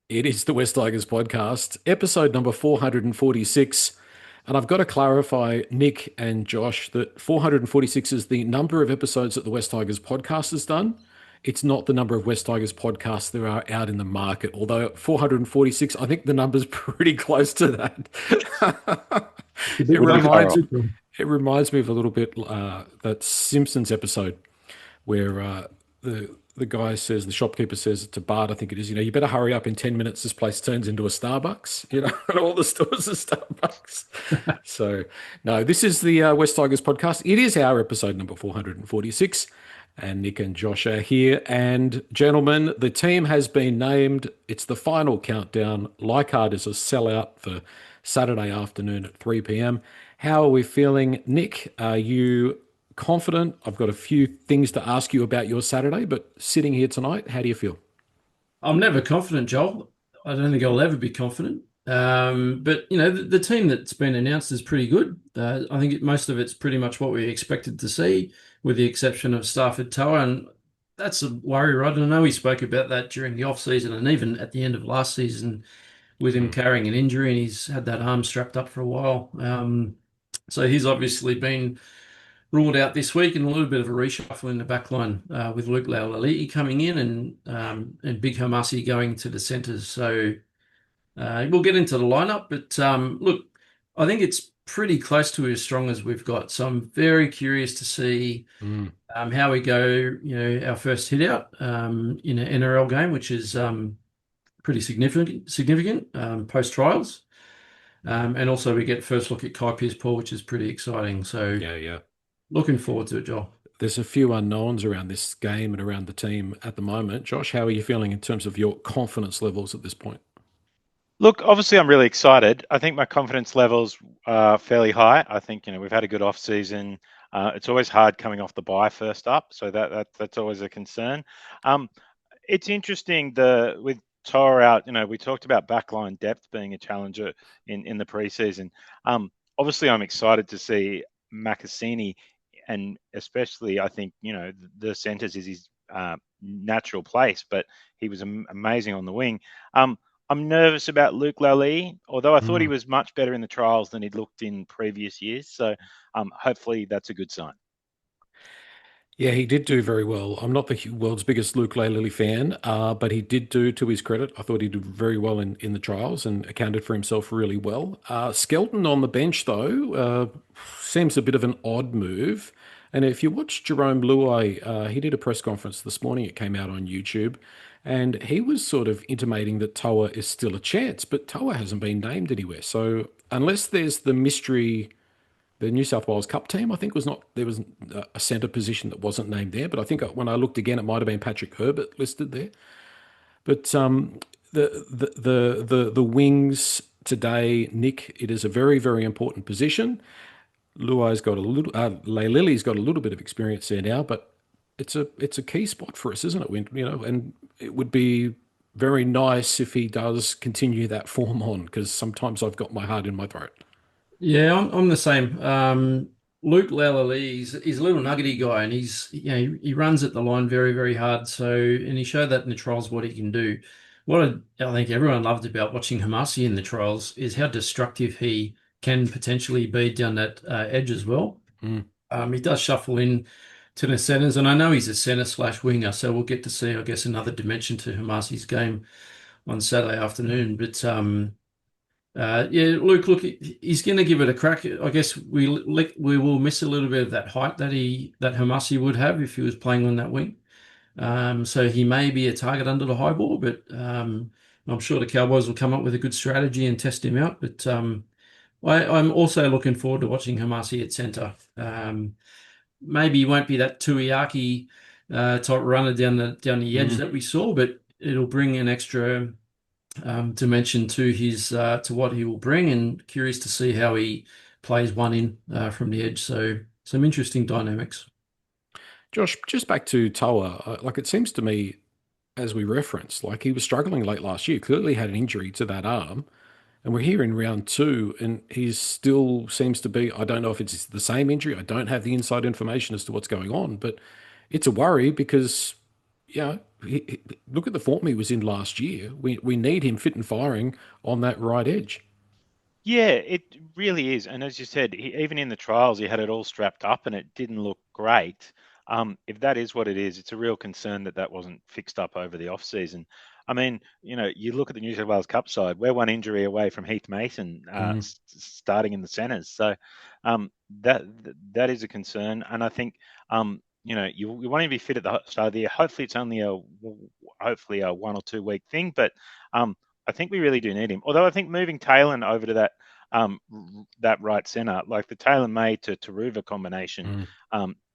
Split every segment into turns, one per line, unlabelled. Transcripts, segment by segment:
It is the West Tigers podcast, episode number 446. And I've got to clarify, Nick and Josh, that 446 is the number of episodes that the West Tigers podcast has done. It's not the number of West Tigers podcasts there are out in the market. Although at 446, I think the number's pretty close to that.
A
it
bit
Would be
rough.
far
reminds
off.
it reminds me of a little bit that Simpsons episode where the guy says, the shopkeeper says to Bart, I think it is, you better hurry up in 10 minutes. This place turns into a Starbucks, and all the stores are Starbucks. So, no, this is the West Tigers podcast. It is our episode number 446. And Nick and Josh are here. And gentlemen, the team has been named. It's the final countdown. Leichhardt is a sellout for Saturday afternoon at 3 p.m. How are we feeling? Nick, are you confident? I've got a few things to ask you about your Saturday, but sitting here tonight, how do you feel?
I'm never confident, Joel. I don't think I'll ever be confident. But the team that's been announced is pretty good. I think most of it's pretty much what we expected to see, with the exception of Stafford Toa, and that's a worry, right? I know we spoke about that during the off season and even at the end of last season with him
Mm.
carrying an injury, and he's had that arm strapped up for a while. So he's obviously been ruled out this week, and a little bit of a reshuffle in the back line with Luke Laulaliti coming in and Big Hamasi going to the centres. So we'll get into the lineup, but look, I think it's pretty close to as strong as we've got. So I'm very curious to see
Mm.
how we go. Our first hit out in an NRL game, which is pretty significant post trials. And also we get first look at Kai Pearce-Paul, which is pretty exciting. So
Yeah, yeah.
looking forward to it, Joel.
There's a few unknowns around this game and around the team at the moment. Josh, how are you feeling in terms of your confidence levels at this point?
Look, obviously, I'm really excited. I think my confidence levels are fairly high. I think we've had a good off season. It's always hard coming off the bye first up, so that's always a concern. Um, it's interesting with Toa out. We talked about backline depth being a challenger in the preseason. Obviously, I'm excited to see Makasini, and especially I think the centres is his natural place, but he was amazing on the wing. I'm nervous about Luke Lally, although I thought he
Mm.
was much better in the trials than he'd looked in previous years. So hopefully that's a good sign.
Yeah, he did do very well. I'm not the world's biggest Luke Lally fan, but he did do, to his credit, I thought he did very well in the trials and accounted for himself really well. Skelton on the bench, though, seems a bit of an odd move. And if you watch Jerome Luai, he did a press conference this morning. It came out on YouTube. And he was sort of intimating that Toa is still a chance, but Toa hasn't been named anywhere. So unless there's the mystery, the New South Wales Cup team, I think was not there was a centre position that wasn't named there, but I think when I looked again, it might have been Patrick Herbert listed there. But the wings today, Nick, it is a very very important position. Luai's got a little, Lily's got a little bit of experience there now, but it's a key spot for us, isn't it? And it would be very nice if he does continue that form on, because sometimes I've got my heart in my throat.
Yeah, I'm the same. Luke Lalali, he's a little nuggety guy, and he runs at the line very, very hard. So, and he showed that in the trials what he can do. What I think everyone loved about watching Hamasi in the trials is how destructive he can potentially be down that edge as well.
Mm.
He does shuffle in to the centers, and I know he's a center slash winger, so we'll get to see, I guess, another dimension to Hamasi's game on Saturday afternoon. But yeah, look, he's going to give it a crack. I guess we will miss a little bit of that height that Hamasi would have if he was playing on that wing. So he may be a target under the high ball, but I'm sure the Cowboys will come up with a good strategy and test him out. But I'm also looking forward to watching Hamasi at centre. Maybe he won't be that Tuiaki type runner down the edge
Mm.
that we saw, but it'll bring an extra dimension to his to what he will bring, and curious to see how he plays one in from the edge. So some interesting dynamics.
Josh, just back to Toa, like it seems to me, as we referenced, like he was struggling late last year, clearly had an injury to that arm. And we're here in round two, and he still seems to be. I don't know if it's the same injury. I don't have the inside information as to what's going on, but it's a worry because look at the form he was in last year. We need him fit and firing on that right edge.
Yeah, it really is. And as you said, even in the trials, he had it all strapped up and it didn't look great. If that is what it is, it's a real concern that that wasn't fixed up over the off season. I mean, you look at the New South Wales Cup side, we're one injury away from Heath Mason starting in the centres. So that that is a concern. And I think, you want him to be fit at the start of the year. Hopefully, it's only a 1 or 2 week thing, but I think we really do need him. Although I think moving Taylor over to that right centre, like the Taylor May to Taruva combination,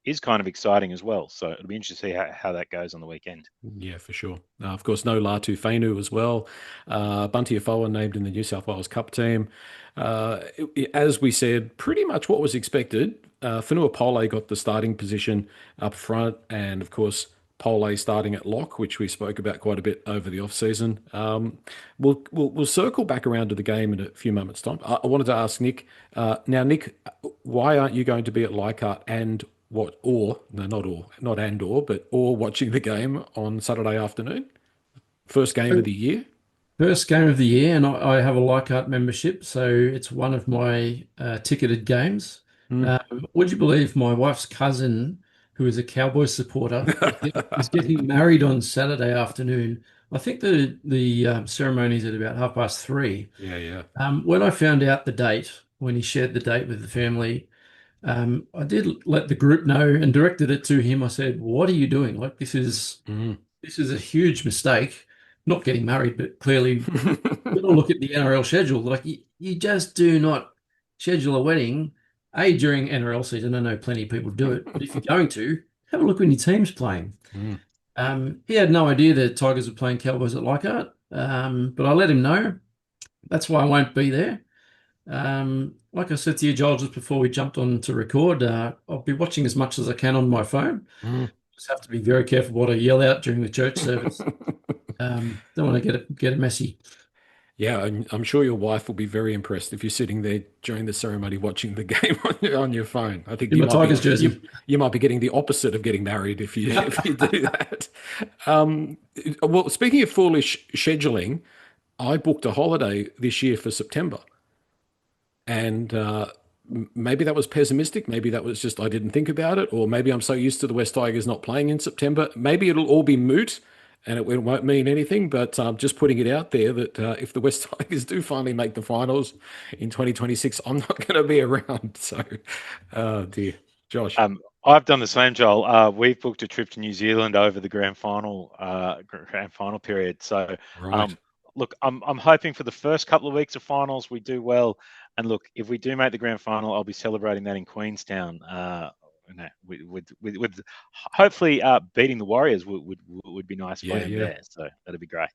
is kind of exciting as well. So it'll be interesting to see how that goes on the weekend.
Yeah, for sure. Of course, no Latu Fainu as well. Bunty Afoa named in the New South Wales Cup team. As we said, pretty much what was expected. Whenua Pole got the starting position up front, and of course, Pole starting at lock, which we spoke about quite a bit over the off season. We'll circle back around to the game in a few moments' time. I wanted to ask Nick. Now, Nick, why aren't you going to be at Leichhardt and watching the game on Saturday afternoon? First game of the year?
First game of the year, and I have a Leichhardt membership, so it's one of my ticketed games. Would you believe my wife's cousin, who is a Cowboys supporter, is getting married on Saturday afternoon? I think the ceremony is at about 3:30.
Yeah.
When I found out the date, when he shared the date with the family, I did let the group know and directed it to him. I said, "What are you doing? Like this is a huge mistake. Not getting married, but clearly, got to look at the NRL schedule. Like you just do not schedule a wedding, during NRL season. I know plenty of people do it, but if you're going to, have a look when your team's playing." He had no idea the Tigers were playing Cowboys at Leichhardt, but I let him know. That's why I won't be there. Like I said to you, Joel, just before we jumped on to record, I'll be watching as much as I can on my phone. Just have to be very careful what I yell out during the church service. Don't want to get it messy.
Yeah, I'm sure your wife will be very impressed if you're sitting there during the ceremony watching the game on your phone. I think
In my Tigers jersey.
You might be getting the opposite of getting married if you do that. Well, speaking of foolish scheduling, I booked a holiday this year for September. And maybe that was pessimistic. Maybe that was just I didn't think about it. Or maybe I'm so used to the West Tigers not playing in September. Maybe it'll all be moot and it won't mean anything. But just putting it out there that if the West Tigers do finally make the finals in 2026, I'm not going to be around. So, dear. Josh.
I've done the same, Joel. We've booked a trip to New Zealand over the grand final period. So,
right.
Look, I'm hoping for the first couple of weeks of finals we do well. And look, if we do make the grand final, I'll be celebrating that in Queenstown. With hopefully beating the Warriors would be nice for them there. So that'd be great.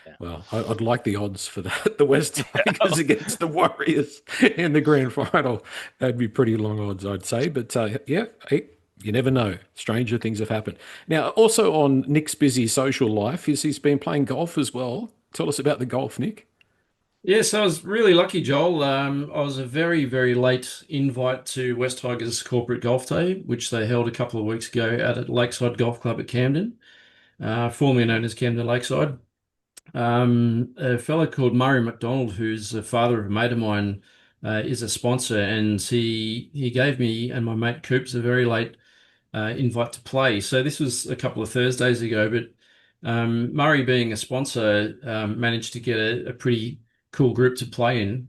Yeah.
Well, I'd like the odds for that. The West Tigers against the Warriors in the grand final. That'd be pretty long odds, I'd say. But hey, you never know. Stranger things have happened. Now, also on Nick's busy social life, he's been playing golf as well. Tell us about the golf, Nick.
Yes, I was really lucky, Joel. I was a very, very late invite to West Tigers Corporate Golf Day, which they held a couple of weeks ago out at Lakeside Golf Club at Camden, formerly known as Camden Lakeside. A fellow called Murray McDonald, who's the father of a mate of mine, is a sponsor, and he gave me and my mate Coops a very late invite to play. So this was a couple of Thursdays ago, but Murray, being a sponsor, managed to get a pretty cool group to play in,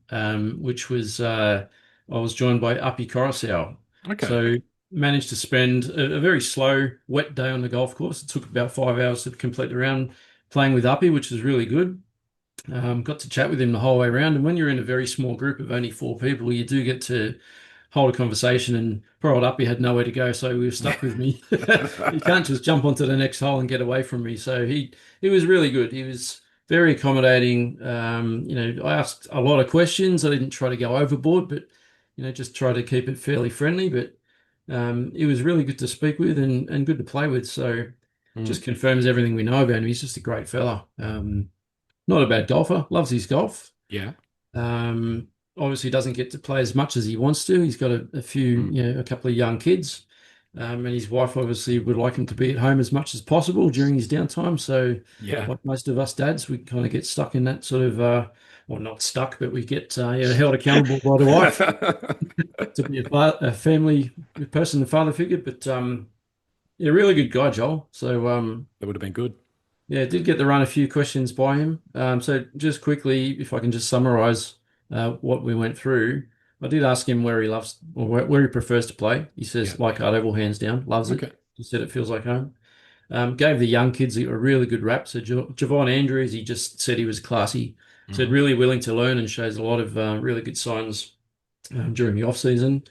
which was I was joined by Appy Corau.
Okay.
So managed to spend a very slow, wet day on the golf course. It took about 5 hours to complete the round playing with Appy, which was really good. Got to chat with him the whole way around. And when you're in a very small group of only 4 people, you do get to hold a conversation, and poor old Appy had nowhere to go, so he was stuck with me. He can't just jump onto the next hole and get away from me. So he was really good. He was very accommodating. I asked a lot of questions. I didn't try to go overboard, but just try to keep it fairly friendly. But it was really good to speak with and good to play with. So just confirms everything we know about him. He's just a great fella. Not a bad golfer. Loves his golf.
Yeah.
Obviously doesn't get to play as much as he wants to. He's got a few, a couple of young kids. And his wife obviously would like him to be at home as much as possible during his downtime. So,
Yeah.
like most of us dads, we kind of get stuck in that sort of, well, not stuck, but we get held accountable by the wife to be a family person, a father figure. But yeah, really good guy, Joel. So
That would have been good.
yeah, did get to run a few questions by him. So just quickly, if I can just summarize what we went through, I did ask him where he loves or where he prefers to play. He says
Yeah.
Leichhardt Oval, hands down, loves it.
Okay.
He said it feels like home. Gave the young kids a really good rap. So Javon Andrews, he just said he was classy. Said really willing to learn and shows a lot of really good signs during the off season.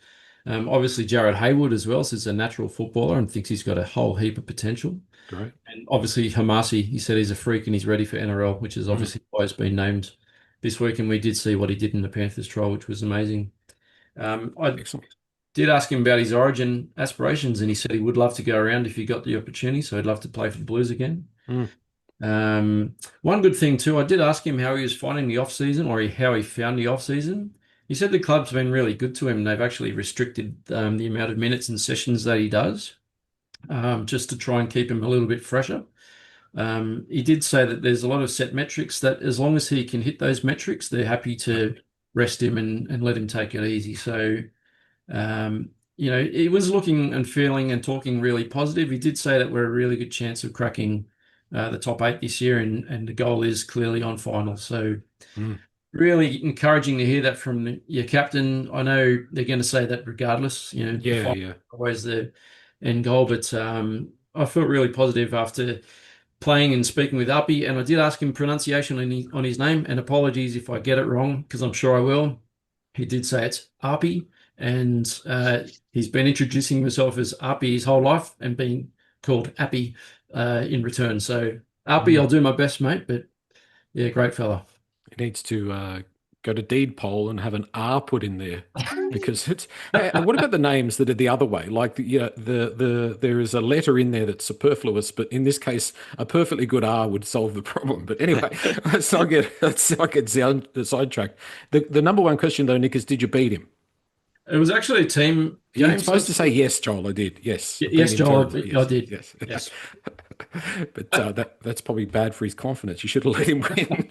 Obviously, Jared Hayward as well, says he's a natural footballer and thinks he's got a whole heap of potential.
Great.
And obviously, Hamasi, he said he's a freak and he's ready for NRL, which is obviously why he's been named this week. And we did see what he did in the Panthers trial, which was amazing. I
Excellent.
did ask him about his origin aspirations, and he said he would love to go around if he got the opportunity. So he'd love to play for the Blues again. One good thing too, I did ask him how he was finding the off season or how he found the off season. He said the club's been really good to him. They've actually restricted the amount of minutes and sessions that he does, just to try and keep him a little bit fresher. He did say that there's a lot of set metrics that as long as he can hit those metrics, they're happy to rest him and let him take it easy. So, he was looking and feeling and talking really positive. He did say that we're a really good chance of cracking the top 8 this year, and the goal is clearly on final. So really encouraging to hear that from your captain. I know they're going to say that regardless,
Yeah.
always the end goal, but I felt really positive after playing and speaking with Appy, and I did ask him pronunciation on his name, and apologies if I get it wrong, because I'm sure I will. He did say it's Appy, and he's been introducing himself as Appy his whole life and being called Appy in return. So Appy, I'll do my best, mate, but yeah, great fella.
He needs to go to deed poll and have an R put in there because it's. And what about the names that are the other way? Like there is a letter in there that's superfluous, but in this case, a perfectly good R would solve the problem. But anyway, let's not get sidetracked. The number one question though, Nick, is did you beat him?
It was actually a team game.
You're supposed to say yes, Joel. I did. Yes.
Yes, Joel. I did.
Yes. But that's probably bad for his confidence. You should have let him win.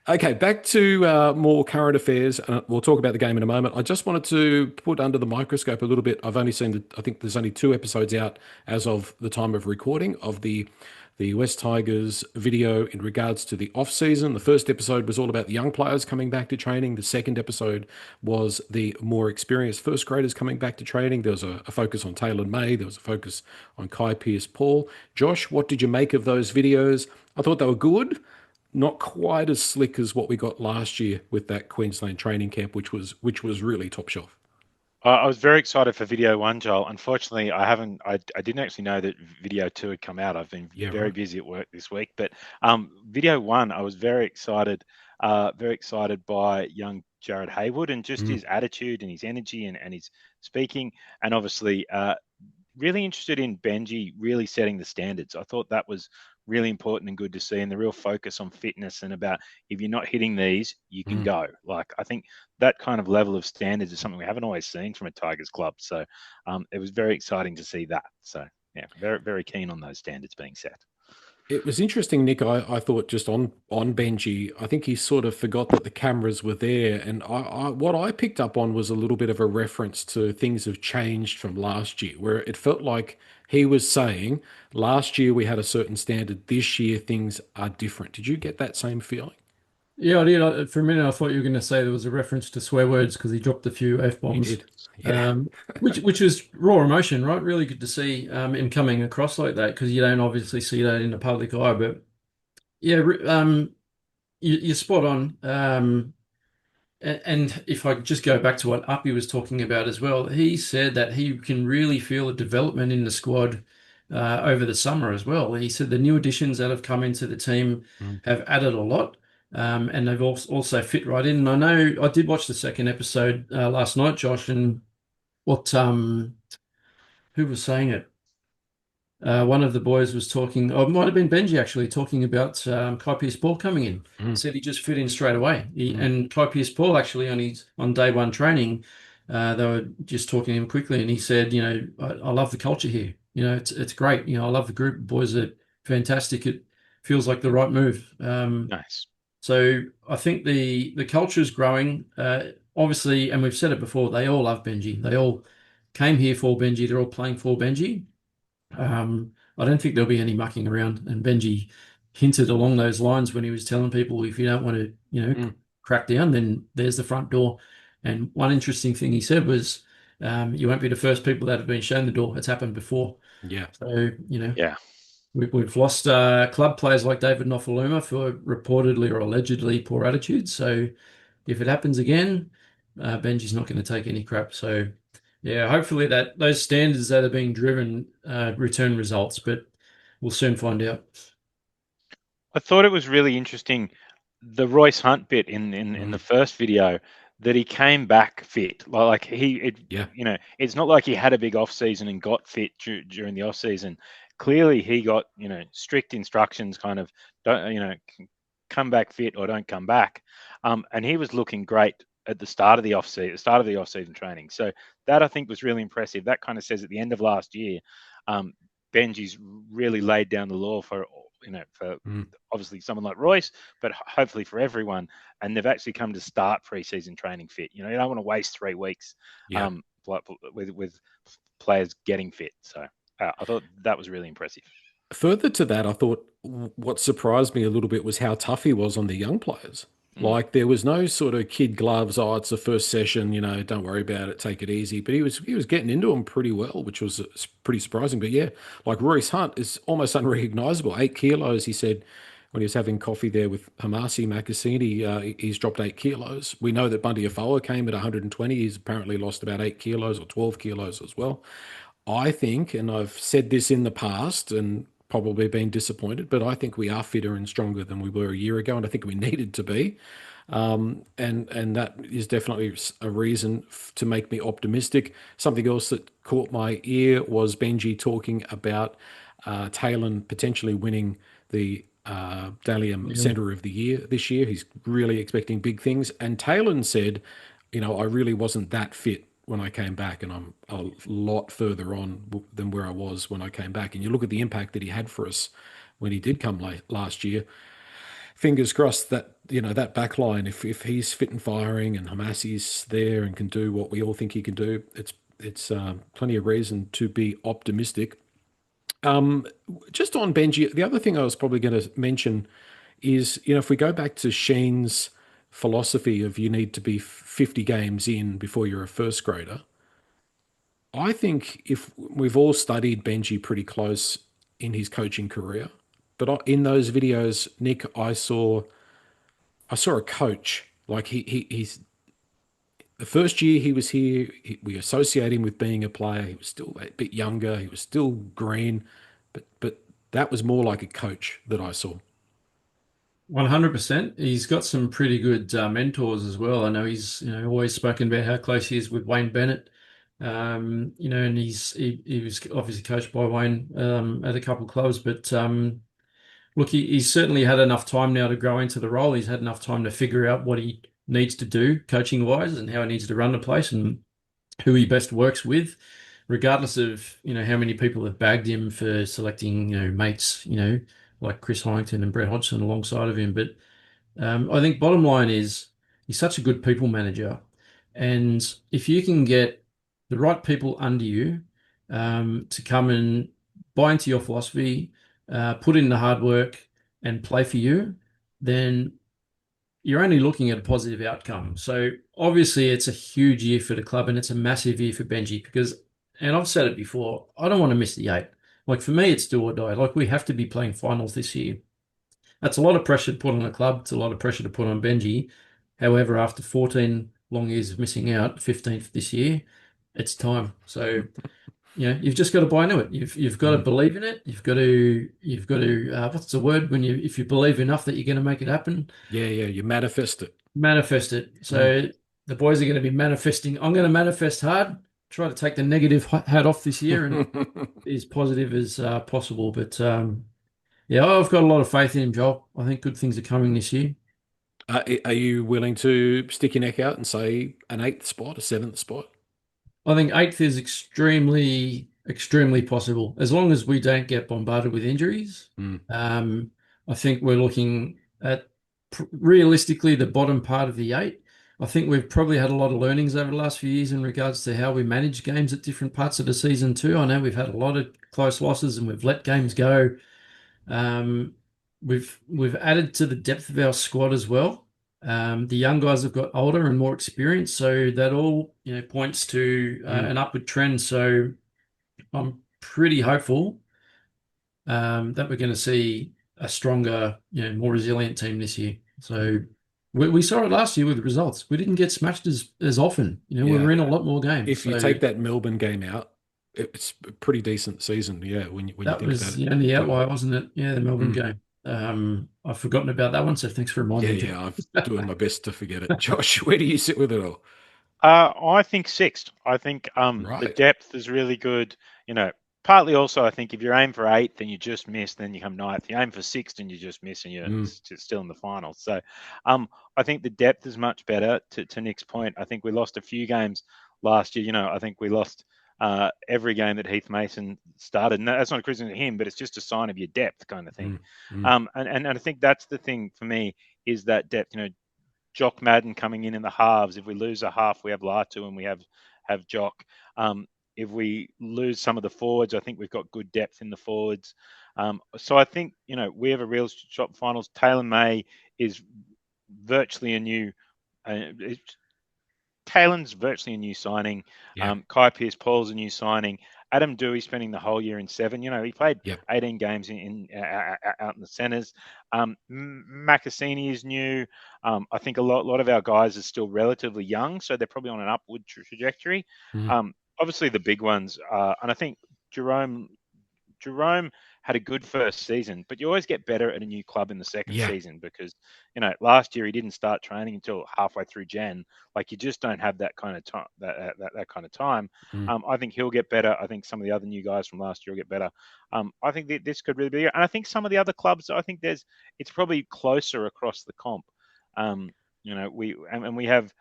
Okay, back to more current affairs. We'll talk about the game in a moment. I just wanted to put under the microscope a little bit. I've only seen I think there's only 2 episodes out as of the time of recording of the West Tigers video in regards to the off-season. The first episode was all about the young players coming back to training. The second episode was the more experienced first graders coming back to training. There was a focus on Taylor May. There was a focus on Kai Pearce-Paul. Josh, what did you make of those videos? I thought they were good. Not quite as slick as what we got last year with that Queensland training camp, which was really top shelf.
I was very excited for video 1, Joel. Unfortunately, I didn't actually know that video 2 had come out. I've been very busy at work this week. But video 1, I was very excited by young Jared Hayward and just his attitude and his energy and his speaking, and obviously really interested in Benji really setting the standards. I thought that was really important and good to see, and the real focus on fitness and about if you're not hitting these, you can go. Like, I think that kind of level of standards is something we haven't always seen from a Tigers club. So it was very exciting to see that. So yeah, very, very keen on those standards being set.
It was interesting, Nick. I thought just on Benji, I think he sort of forgot that the cameras were there. And what I picked up on was a little bit of a reference to things have changed from last year, where it felt like he was saying, last year we had a certain standard, this year things are different. Did you get that same feeling?
Yeah, I did. For a minute, I thought you were going to say there was a reference to swear words because he dropped a few F-bombs.
He did. Yeah.
Which was raw emotion, right? Really good to see him coming across like that because you don't obviously see that in the public eye. But yeah, you're spot on. And if I just go back to what Appy was talking about as well, he said that he can really feel a development in the squad over the summer as well. He said the new additions that have come into the team have added a lot. And they've also fit right in. And I know I did watch the second episode last night, Josh, and what who was saying it? One of the boys was talking, or it might have been Benji actually, talking about Kai Pearce-Paul coming in. Said he just fit in straight away. And Kai Pearce-Paul actually on day 1 training They were just talking to him quickly, and he said, I love the culture here. It's great. I love the group. The boys are fantastic. It feels like the right move.
Nice.
So I think the culture is growing. Obviously, and we've said it before, they all love Benji. They all came here for Benji. They're all playing for Benji. I don't think there'll be any mucking around. And Benji hinted along those lines when he was telling people, if you don't want to, crack down, then there's the front door. And one interesting thing he said was, you won't be the first people that have been shown the door. It's happened before.
Yeah.
So,
Yeah.
we've lost club players like David Nofaluma for reportedly or allegedly poor attitudes. So if it happens again, Benji's not going to take any crap. So yeah, hopefully that those standards that are being driven return results, but we'll soon find out.
I thought it was really interesting, the Royce Hunt bit in the first video, that he came back fit.
Yeah.
It's not like he had a big off season and got fit during the off season. Clearly, he got strict instructions, kind of don't come back fit or don't come back. And he was looking great at the start of the off season training. So that I think was really impressive. That kind of says at the end of last year, Benji's really laid down the law for obviously someone like Royce, but hopefully for everyone. And they've actually come to start preseason training fit. You don't want to waste 3 weeks with players getting fit. So I thought that was really impressive.
Further to that, I thought what surprised me a little bit was how tough he was on the young players. Like there was no sort of kid gloves. Oh, it's the first session. Don't worry about it. Take it easy. But he was getting into them pretty well, which was pretty surprising. But yeah, like Royce Hunt is almost unrecognizable. 8 kilos, he said when he was having coffee there with Hamasi Makasini. He's dropped 8 kilos. We know that Bundy Afoa came at 120. He's apparently lost about 8 kilos or 12 kilos as well. I think, and I've said this in the past, and probably been disappointed, but I think we are fitter and stronger than we were a year ago, and I think we needed to be. And that is definitely a reason to make me optimistic. Something else that caught my ear was Benji talking about Talon potentially winning the Dalian Centre of the Year this year. He's really expecting big things. And Talon said, I really wasn't that fit when I came back, and I'm a lot further on than where I was when I came back. And you look at the impact that he had for us when he did come late last year. Fingers crossed that that back line, if he's fit and firing and Hamasi's there and can do what we all think he can do, it's plenty of reason to be optimistic. Just on Benji, the other thing I was probably going to mention is, if we go back to Sheen's philosophy of you need to be 50 games in before you're a first grader, I think if we've all studied Benji pretty close in his coaching career, but in those videos, Nick, I saw a coach. Like he's the first year he was here, we associate him with being a player. He was still a bit younger. He was still green, but that was more like a coach that I saw.
100%. He's got some pretty good mentors as well. I know he's always spoken about how close he is with Wayne Bennett. And he was obviously coached by Wayne at a couple of clubs, but look, he's certainly had enough time now to grow into the role. He's had enough time to figure out what he needs to do coaching wise and how he needs to run the place and who he best works with, regardless of how many people have bagged him for selecting mates like Chris Hyington and Brett Hodgson alongside of him. But I think bottom line is he's such a good people manager, and if you can get the right people under you to come and buy into your philosophy, put in the hard work and play for you, then you're only looking at a positive outcome. So obviously it's a huge year for the club and it's a massive year for Benji because, and I've said it before, I don't want to miss the 8. Like for me, it's do or die. Like we have to be playing finals this year. That's a lot of pressure to put on the club. It's a lot of pressure to put on Benji. However, after 14 long years of missing out, 15th this year, it's time. So you've just got to buy into it. You've got to believe in it. You've got to what's the word when if you believe enough that you're going to make it happen?
Yeah, you manifest it.
Manifest it. So the boys are going to be manifesting. I'm going to manifest hard. Try to take the negative hat off this year and be as positive as possible. But I've got a lot of faith in him, Joel. I think good things are coming this year.
Are you willing to stick your neck out and say an 8th spot, a 7th spot?
I think eighth is extremely possible as long as we don't get bombarded with injuries.
Mm.
I think we're looking at realistically the bottom part of the eight. I think we've probably had a lot of learnings over the last few years in regards to how we manage games at different parts of the season too. I know we've had a lot of close losses and we've let games go. Um, we've added to the depth of our squad as well. The young guys have got older and more experience, so that all points to an upward trend. So I'm pretty hopeful that we're going to see a stronger, more resilient team this year. So we saw it last year with the results. We didn't get smashed as often. We
Yeah.
were in a lot more games.
If you take that Melbourne game out, it's a pretty decent season. Yeah, when you think
that
about
was
it.
the only outlier, wasn't it? Yeah, the Melbourne game. I've forgotten about that one, so thanks for reminding me.
Yeah, I'm doing my best to forget it. Josh, where do you sit with it all?
I think sixth. I think the
Right.
depth is really good. Partly also I think if you're aiming for eighth and you just miss, then you come ninth. You aim for sixth and you just miss, and you're still in the finals. So, I think the depth is much better. To Nick's point, I think we lost a few games last year. I think we lost every game that Heath Mason started. And that's not a criticism of him, but it's just a sign of your depth kind of thing. And I think that's the thing for me is that depth. Jock Madden coming in the halves. If we lose a half, we have Latu and we have Jock. If we lose some of the forwards, I think we've got good depth in the forwards. So I think we have a real shot finals. Taylor May is virtually a new. Taylor's virtually a new signing.
Yeah.
Kai Pearce-Paul's a new signing. Adam Dewey spending the whole year in 7. He played 18 games out in the centres. Macassini is new. I think a lot of our guys are still relatively young, so they're probably on an upward trajectory. Obviously, the big ones, and I think Jerome had a good first season, but you always get better at a new club in the second season because, last year he didn't start training until halfway through Jan. Like you just don't have that kind of time. That kind of time. I think he'll get better. I think some of the other new guys from last year will get better. I think this could really be, and I think some of the other clubs. I think it's probably closer across the comp. We have.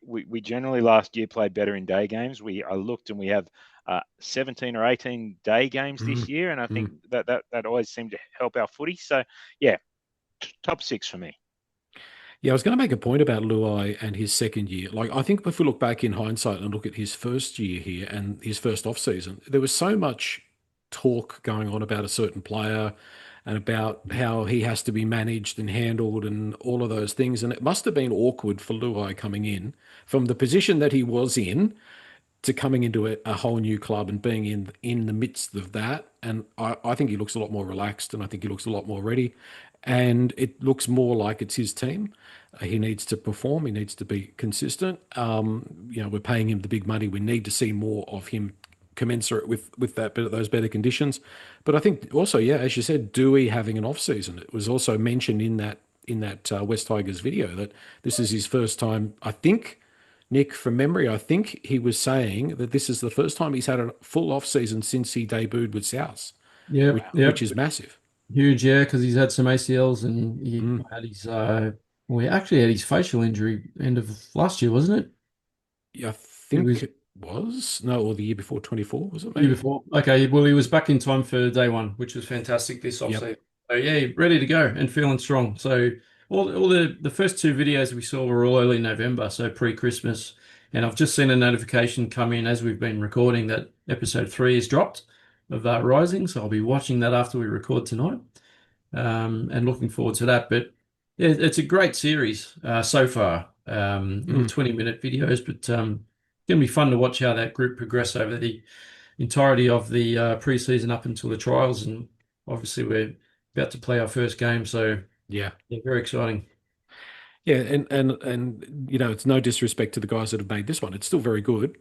We generally last year played better in day games. I looked and we have 17 or 18 day games this year, and I think that always seemed to help our footy. So, yeah, top 6 for me.
Yeah, I was going to make a point about Luai and his second year. Like, I think if we look back in hindsight and look at his first year here and his first off season, there was so much talk going on about a certain player and about how he has to be managed and handled and all of those things. And it must have been awkward for Luai coming in from the position that he was in to coming into a whole new club and being in the midst of that. And I think he looks a lot more relaxed and I think he looks a lot more ready. And it looks more like it's his team. He needs to perform. He needs to be consistent. We're paying him the big money. We need to see more of him commensurate with those better conditions. But I think also, as you said, Dewey having an off season. It was also mentioned in that West Tigers video that this is his first time. I think, Nick, from memory, I think he was saying that this is the first time he's had a full off season since he debuted with South. Which is massive.
Huge, because he's had some ACLs and he had his he actually had his facial injury end of last year, wasn't it?
Yeah, I think it was. No, or the year before 24, was it?
Maybe? Year before. Okay, well, he was back in time for day one, which was fantastic this offseason. So, ready to go and feeling strong. So, all the first 2 videos we saw were all early November, so pre-Christmas. And I've just seen a notification come in as we've been recording that episode 3 is dropped of Rising. So, I'll be watching that after we record tonight and looking forward to that. But yeah, it's a great series so far. Little 20-minute videos, but going to be fun to watch how that group progress over the entirety of the preseason up until the trials. And obviously, we're about to play our first game, so very exciting.
Yeah, and it's no disrespect to the guys that have made this one. It's still very good.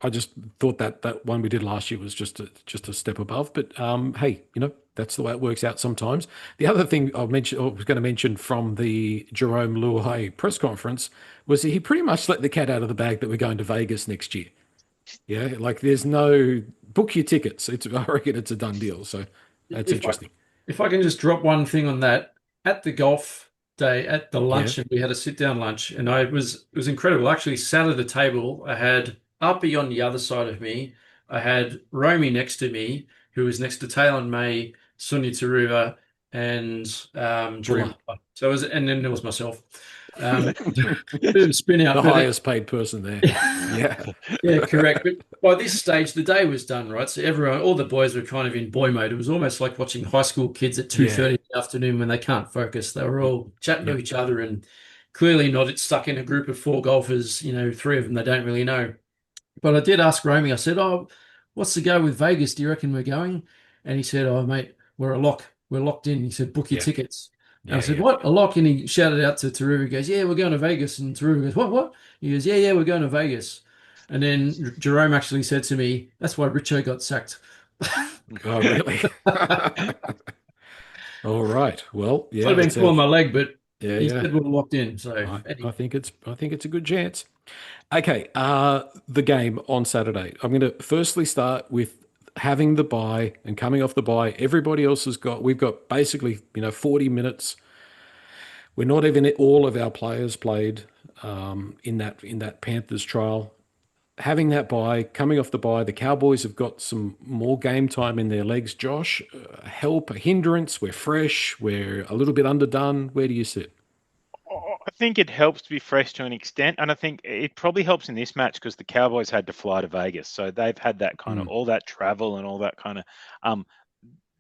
I just thought that one we did last year was just a step above. But hey, that's the way it works out sometimes. The other thing I was going to mention from the Jerome Luai press conference was he pretty much let the cat out of the bag that we're going to Vegas next year. Yeah, like there's no book your tickets. I reckon it's a done deal. So that's interesting.
If I can just drop one thing on that, at the golf day, at the luncheon, we had a sit down lunch, and it was incredible. I actually sat at a table. I had Uppy on the other side of me, I had Romy next to me, who was next to Taylor May, Sonia Taruva, and Dream.
Buller.
So it was, and then there was myself. Bit of a spin
The
out, but
highest paid person there. Yeah.
yeah, correct. But by this stage, the day was done, right? So everyone, all the boys were kind of in boy mode. It was almost like watching high school kids at 2:30
Yeah.
in the afternoon when they can't focus. They were all chatting to
Yep.
each other and clearly not stuck in a group of four golfers, three of them they don't really know. But I did ask Romy, I said, "Oh, what's the go with Vegas? Do you reckon we're going?" And he said, "Oh, mate, we're a lock. We're locked in." He said, "Book your
Yeah.
tickets." And I
Yeah.
said,
Yeah.
"What? A lock?" And he shouted out to Taruva, he goes, "Yeah, we're going to Vegas." And Taruva goes, "What? What?" He goes, "Yeah, we're going to Vegas." And then Jerome actually said to me, "That's why Richo got sacked."
Oh, really? All right. Well, yeah,
I've been
let's
pulling
have.
my leg, but
Yeah.
he
Yeah.
said we're locked in. So
I think it's a good chance. Okay, the game on Saturday. I'm going to firstly start with having the bye and coming off the bye. Everybody else has got. We've got basically 40 minutes. We're not even all of our players played in that Panthers trial. Having that bye, coming off the bye, the Cowboys have got some more game time in their legs. Josh, help, a hindrance. We're fresh. We're a little bit underdone. Where do you sit?
I think it helps to be fresh to an extent, and I think it probably helps in this match because the Cowboys had to fly to Vegas, so they've had that kind of
Mm,
all that travel and all that kind of. Um,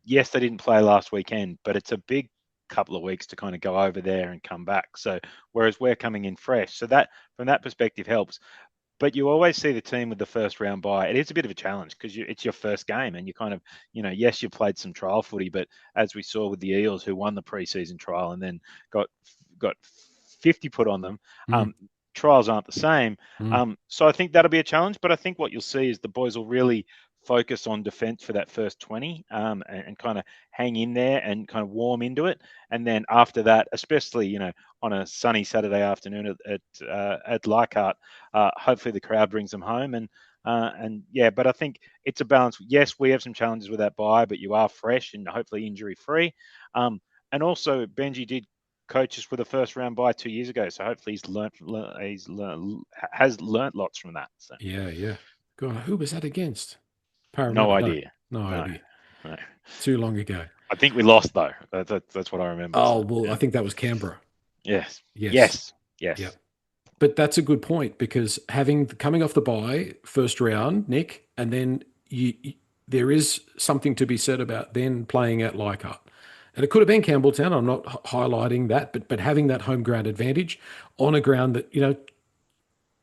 yes, they didn't play last weekend, but it's a big couple of weeks to kind of go over there and come back. So whereas we're coming in fresh, so that from that perspective helps. But you always see the team with the first round bye. It is a bit of a challenge because it's your first game, and you kind of, yes, you played some trial footy, but as we saw with the Eels, who won the preseason trial and then got 50 put on them,
mm,
trials aren't the same.
mm.
So I think that'll be a challenge. But I think what you'll see is the boys will really focus on defence for that first 20 and kind of hang in there and kind of warm into it. And then after that, especially on a sunny Saturday afternoon at Leichhardt, hopefully the crowd brings them home. And yeah, but I think it's a balance. Yes, we have some challenges with that bye, but you are fresh and hopefully injury free. And also Benji did coach us with a first round bye 2 years ago, so hopefully has learnt lots from that. So
Yeah, yeah. God, who was that against?
no
Parramatta? No,
idea.
no
No,
idea.
no.
Too long ago.
I think we lost though. That's what I remember.
Oh,
So
well,
yeah.
I think that was Canberra.
Yes.
Yes.
Yes.
Yeah.
Yes.
But that's a good point because coming off the bye first round, Nick, and then there is something to be said about then playing at Leichhardt. And it could have been Campbelltown. I'm not highlighting that, but having that home ground advantage on a ground that,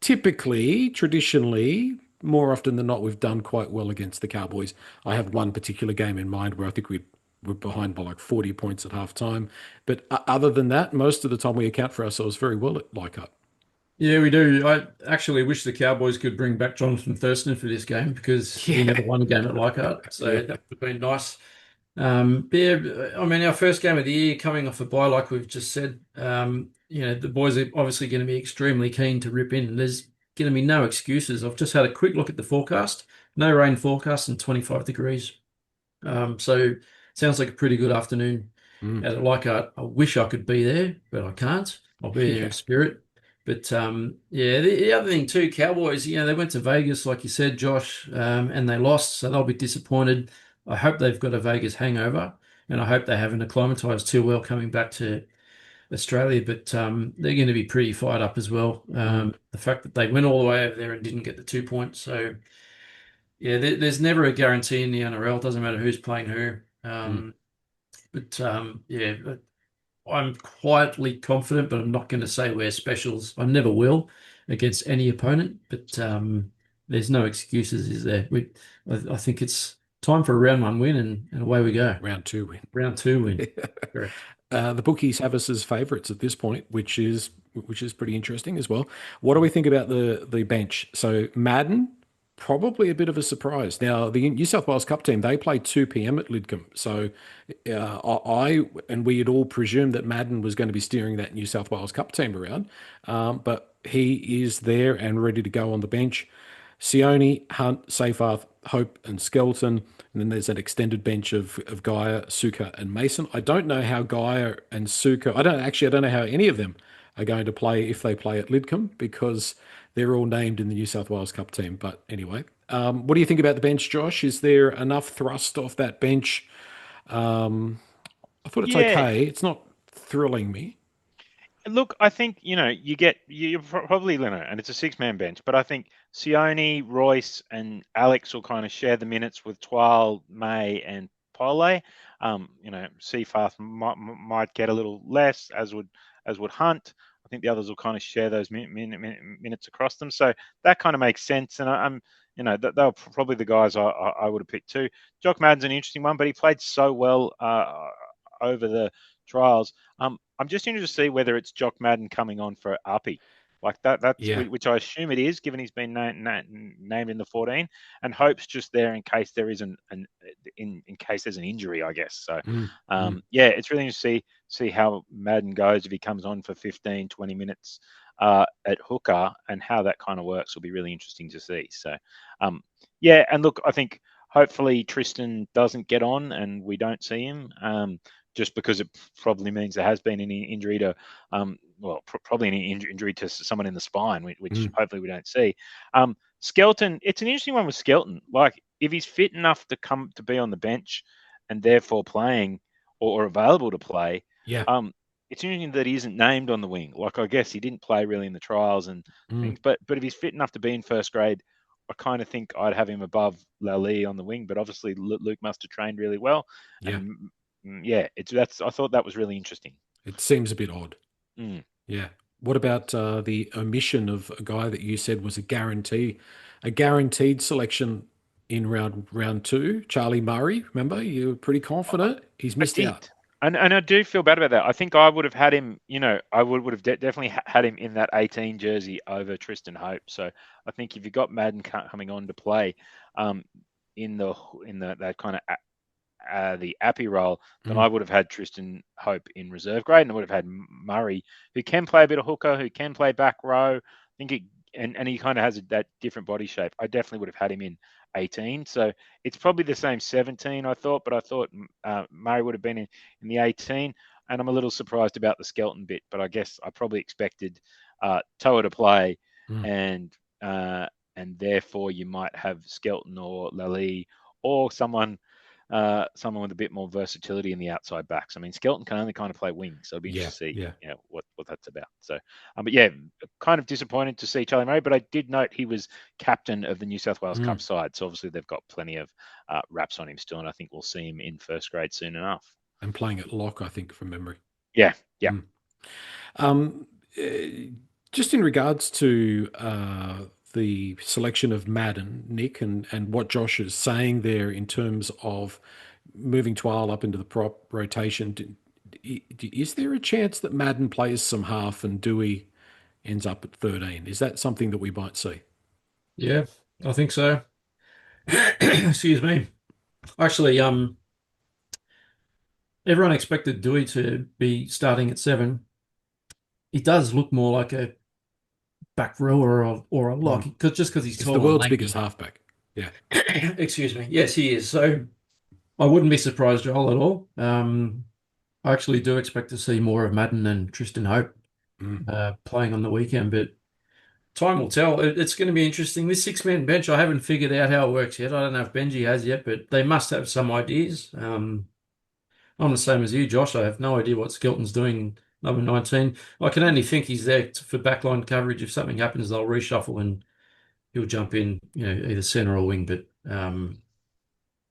typically, traditionally, more often than not, we've done quite well against the Cowboys. I have one particular game in mind where I think we were behind by like 40 points at half time. But other than that, most of the time we account for ourselves very well at Leichhardt.
yeah, we do. I actually wish the Cowboys could bring back Jonathan Thurston for this game because he
Yeah.
never won a game at Leichhardt. So
Yeah.
that would have been nice. But yeah, I mean, our first game of the year coming off a bye, like we've just said, the boys are obviously going to be extremely keen to rip in. There's going to be no excuses. I've just had a quick look at the forecast. No rain forecast and 25 degrees. So sounds like a pretty good afternoon
Mm.
at Leichhardt. I wish I could be there, but I can't. I'll be there
Yeah.
in spirit. But yeah, the other thing too, Cowboys, they went to Vegas, like you said, Josh, and they lost, so they'll be disappointed. I hope they've got a Vegas hangover, and I hope they haven't acclimatized too well coming back to Australia. But they're going to be pretty fired up as well.
Mm.
The fact that they went all the way over there and didn't get the 2 points. So yeah, there's never a guarantee in the NRL. Doesn't matter who's playing who.
Mm.
Yeah, I'm quietly confident, but I'm not going to say we're specials. I never will against any opponent, but there's no excuses, is there? I think it's time for a round one win, and away we go.
Round two win.
Round two win. Correct.
The bookies have us as favourites at this point, which is pretty interesting as well. What do we think about the bench? So Madden, probably a bit of a surprise. Now the New South Wales Cup team, they play 2 p.m. at Lidcombe, so I and we had all presumed that Madden was going to be steering that New South Wales Cup team around, but he is there and ready to go on the bench. Sione, Hunt, Seyfarth, Hope, and Skelton. And then there's an extended bench of Gaia, Suka, and Mason. I don't know how Gaia and Suka, I don't know how any of them are going to play if they play at Lidcombe because they're all named in the New South Wales Cup team. But anyway, what do you think about the bench, Josh? Is there enough thrust off that bench? I thought it's
Yeah,
okay. It's not thrilling me.
look, I think you're probably and it's a six-man bench, but I think Sione, Royce, and Alex will kind of share the minutes with Twal, May, and Pole. Seafath might get a little less, as would Hunt. I think the others will kind of share those minutes across them, so that kind of makes sense. And I'm, they're probably the guys I would have picked too. Jock Madden's an interesting one, but he played so well over the trials. I'm just interested to see whether it's Jock Madden coming on for Appy. Like that's
Yeah.
which I assume it is, given he's been named in the 14, and Hope's just there in case there is in case there's an injury, I guess. So, yeah, it's really interesting to see how Madden goes if he comes on for 15, 20 minutes at hooker, and how that kind of works will be really interesting to see. So, yeah, and look, I think hopefully Tristan doesn't get on and we don't see him. Just because it probably means there has been any injury to, probably any injury to someone in the spine, which hopefully we don't see. Skelton, it's an interesting one with Skelton. Like, if he's fit enough to come to be on the bench and therefore playing or available to play,
Yeah.
it's interesting that he isn't named on the wing. Like, I guess he didn't play really in the trials and things, but if he's fit enough to be in first grade, I kind of think I'd have him above Lally on the wing. But obviously, Luke must have trained really well.
Yeah.
And yeah, I thought that was really interesting.
It seems a bit odd. Yeah. What about the omission of a guy that you said was a guaranteed selection in round two, Charlie Murray? Remember, you were pretty confident. He's missed out.
And I do feel bad about that. I think I would have had him, I would have definitely had him in that 18 jersey over Tristan Hope. So I think if you got Madden coming on to play in that kind of the Appy role, then I would have had Tristan Hope in reserve grade, and I would have had Murray, who can play a bit of hooker, who can play back row. I think and he kind of has that different body shape. I definitely would have had him in 18. So it's probably the same 17, I thought, but I thought Murray would have been in the 18. And I'm a little surprised about the Skelton bit, but I guess I probably expected Toa to play, and therefore you might have Skelton or Lally or someone with a bit more versatility in the outside backs. I mean, Skelton can only kind of play wing, so it'll be interesting to see what that's about. So, but yeah, kind of disappointed to see Charlie Murray, but I did note he was captain of the New South Wales Cup side, so obviously they've got plenty of wraps on him still, and I think we'll see him in first grade soon enough.
And playing at lock, I think, from memory.
Yeah.
Just in regards to the selection of Madden, Nick, and what Josh is saying there in terms of moving Twal up into the prop rotation, is there a chance that Madden plays some half and Dewey ends up at 13? Is that something that we might see?
Yeah, I think so. Excuse me. Actually, everyone expected Dewey to be starting at 7. He does look more like a back rower or a lock, because he's tall.
The world's biggest halfback. Yeah.
Excuse me. Yes, he is. So I wouldn't be surprised, Joel, at all. I actually do expect to see more of Madden and Tristan Hope playing on the weekend, but time will tell. It's going to be interesting. This six-man bench, I haven't figured out how it works yet. I don't know if Benji has yet, but they must have some ideas. I'm the same as you, Josh. I have no idea what Skelton's doing, number 19. I can only think he's there for backline coverage. If something happens, they'll reshuffle and he'll jump in, either center or wing. But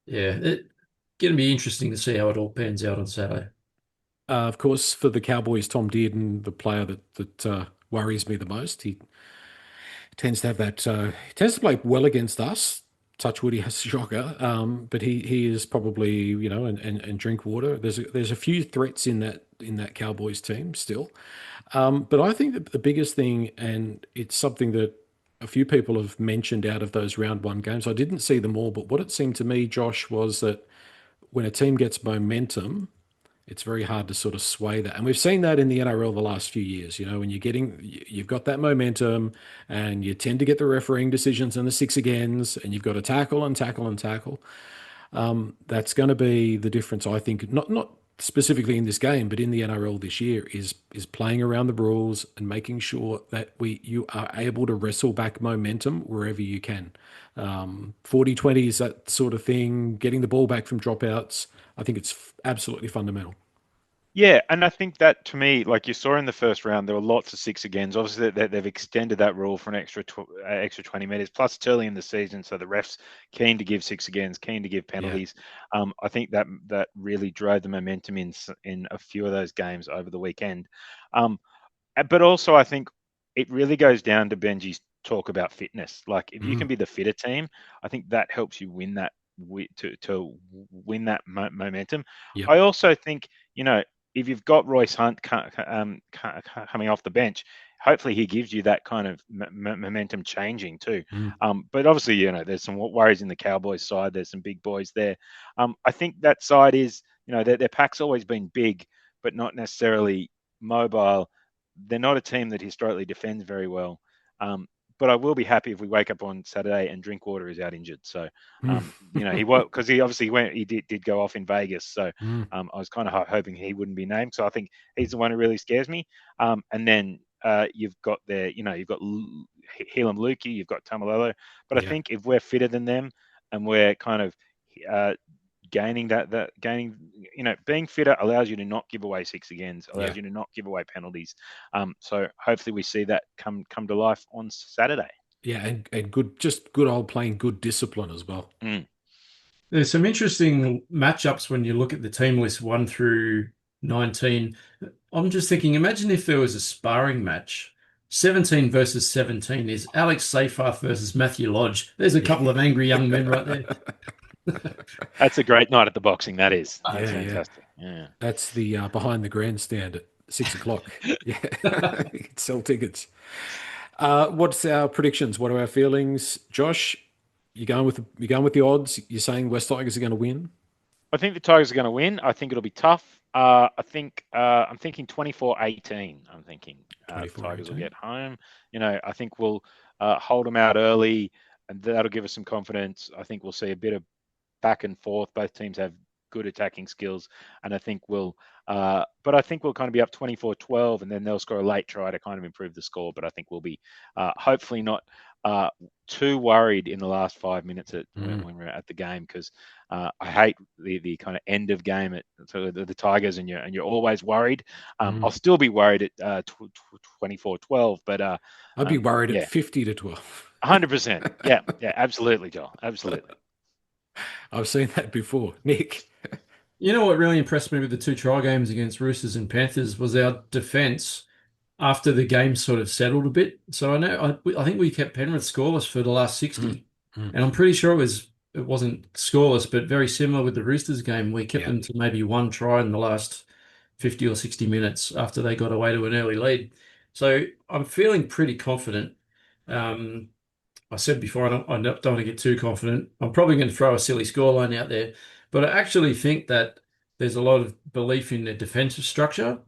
yeah, it's going to be interesting to see how it all pans out on Saturday.
Of course, for the Cowboys, Tom Dearden, the player that worries me the most. He tends to have that. He tends to play well against us. Touch wood, he has a shocker. But he is probably and drink water. There's a few threats in that Cowboys team still. But I think that the biggest thing, and it's something that a few people have mentioned out of those round one games. I didn't see them all, but what it seemed to me, Josh, was that when a team gets momentum, it's very hard to sort of sway that. And we've seen that in the NRL the last few years, when you've got that momentum and you tend to get the refereeing decisions and the six agains, and you've got to tackle and tackle and tackle. That's going to be the difference, I think, not specifically in this game, but in the NRL this year, is playing around the rules and making sure that you are able to wrestle back momentum wherever you can. 40-20 is that sort of thing. Getting the ball back from dropouts, I think it's absolutely fundamental.
Yeah, and I think that to me, like you saw in the first round, there were lots of six agains. Obviously, they've extended that rule for an extra 20 minutes. Plus, it's early in the season, so the refs keen to give six agains, keen to give penalties. Yeah. I think that really drove the momentum in a few of those games over the weekend. But also, I think it really goes down to Benji's talk about fitness. Like, if you can be the fitter team, I think that helps you win that to win that momentum.
Yep.
I also think, if you've got Royce Hunt coming off the bench, hopefully he gives you that kind of momentum changing too. But obviously, there's some worries in the Cowboys side. There's some big boys there. I think that side is, their pack's always been big, but not necessarily mobile. They're not a team that historically defends very well. But I will be happy if we wake up on Saturday and Drinkwater is out injured. So, he won't, because he obviously did go off in Vegas. So I was kind of hoping he wouldn't be named. So I think he's the one who really scares me. And then you've got you've got Helam Lukey, you've got Tamalolo. But I think if we're fitter than them and we're kind of gaining, being fitter allows you to not give away six agains, allows you to not give away penalties. So hopefully we see that come to life on Saturday.
Yeah, and good old playing good discipline as well.
There's some interesting matchups when you look at the team list 1 through 19. I'm just thinking, imagine if there was a sparring match. 17 versus 17 is Alex Seyfarth versus Matthew Lodge. There's a couple of angry young men right there.
That's a great night at the boxing. That's fantastic. Yeah.
That's the behind the grandstand at 6 o'clock. Yeah, you can sell tickets. What's our predictions? What are our feelings, Josh? You going with the odds? You're saying West Tigers are going to win?
I think the Tigers are going to win. I think it'll be tough. I'm thinking 24-18. I'm thinking the Tigers will get home. I think we'll hold them out early, and that'll give us some confidence. I think we'll see a bit of back and forth. Both teams have good attacking skills, and I think we'll kind of be up 24-12, and then they'll score a late try to kind of improve the score. But I think we'll be hopefully not too worried in the last 5 minutes when we're at the game, because I hate the kind of end of game at the Tigers, and you're always worried. I'll still be worried at 24-12, but
I'd be worried at 50-12.
100%. Yeah, absolutely, Joel. Absolutely.
I've seen that before. Nick?
You know what really impressed me with the 2 trial games against Roosters and Panthers was our defence after the game sort of settled a bit. So I think we kept Penrith scoreless for the last 60. And I'm pretty sure it wasn't scoreless, but very similar with the Roosters game. We kept them to maybe 1 try in the last 50 or 60 minutes after they got away to an early lead. So I'm feeling pretty confident. I said before, I don't want to get too confident. I'm probably going to throw a silly scoreline out there, but I actually think that there's a lot of belief in the defensive structure,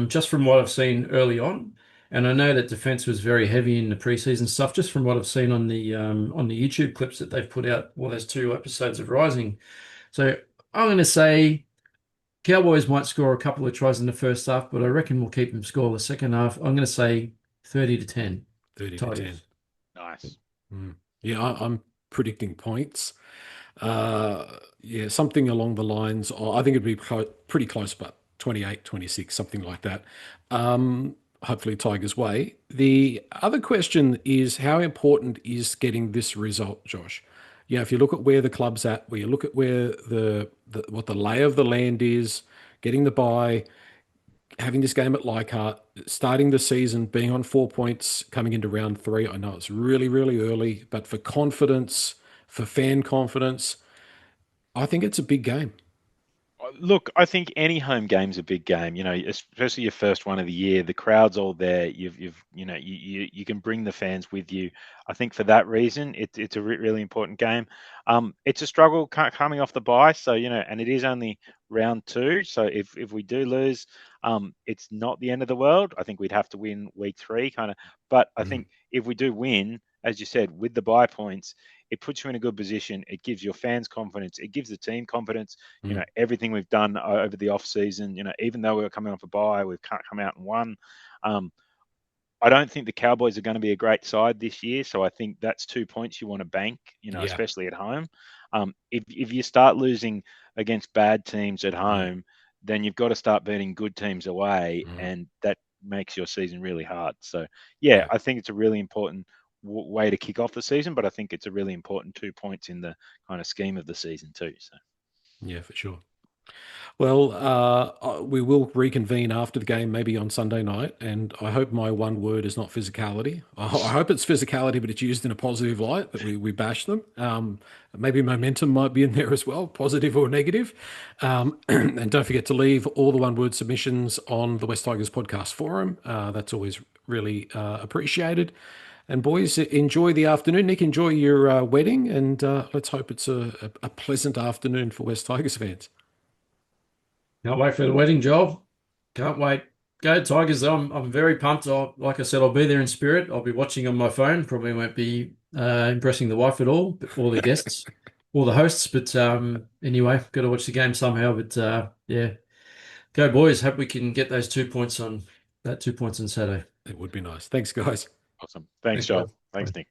just from what I've seen early on. And I know that defense was very heavy in the preseason stuff, just from what I've seen on the YouTube clips that they've put out. Well, there's 2 episodes of Rising. So I'm going to say Cowboys might score a couple of tries in the first half, but I reckon we'll keep them scoreless second half. I'm going to say 30-10.
30-10.
Nice.
Yeah, I'm predicting points. Something along the lines of, I think it'd be pretty close, but 28-26, something like that. Hopefully Tigers way. The other question is, how important is getting this result, Josh? If you look at where the club's at, where you look at where what the lay of the land is, getting the bye, having this game at Leichhardt, starting the season, being on 4 points, coming into round 3. I know it's really, really early, but for confidence, for fan confidence, I think it's a big game.
Look, I think any home game's a big game. Especially your first one of the year. The crowd's all there. You can bring the fans with you. I think for that reason, it's a really important game. It's a struggle coming off the bye, so and it is only round 2. So if we do lose, it's not the end of the world. I think we'd have to win week 3, kind of. But I think if we do win, as you said, with the bye points, it puts you in a good position. It gives your fans confidence. It gives the team confidence. Everything we've done over the off season, even though we were coming off a bye, we've come out and won. I don't think the Cowboys are going to be a great side this year, so I think that's 2 points you want to bank, especially at home. If you start losing against bad teams at home, then you've got to start beating good teams away, and that makes your season really hard. So, I think it's a really important way to kick off the season, but I think it's a really important 2 points in the kind of scheme of the season too. So,
yeah, for sure. Well, we will reconvene after the game, maybe on Sunday night, and I hope my one word is not physicality. I hope it's physicality, but it's used in a positive light, that we bash them. Maybe momentum might be in there as well, positive or negative. And don't forget to leave all the one-word submissions on the West Tigers podcast forum. That's always really appreciated. And boys, enjoy the afternoon. Nick, enjoy your wedding, and let's hope it's a pleasant afternoon for West Tigers fans.
Can't wait for the wedding, Joel. Can't wait. Go Tigers, though. I'm very pumped. Like I said, I'll be there in spirit. I'll be watching on my phone. Probably won't be impressing the wife at all, or the guests, or the hosts. But anyway, got to watch the game somehow. But yeah, go boys. Hope we can get those 2 points on Saturday.
It would be nice. Thanks, guys.
Awesome. Thanks, Joel. Thanks, Nick.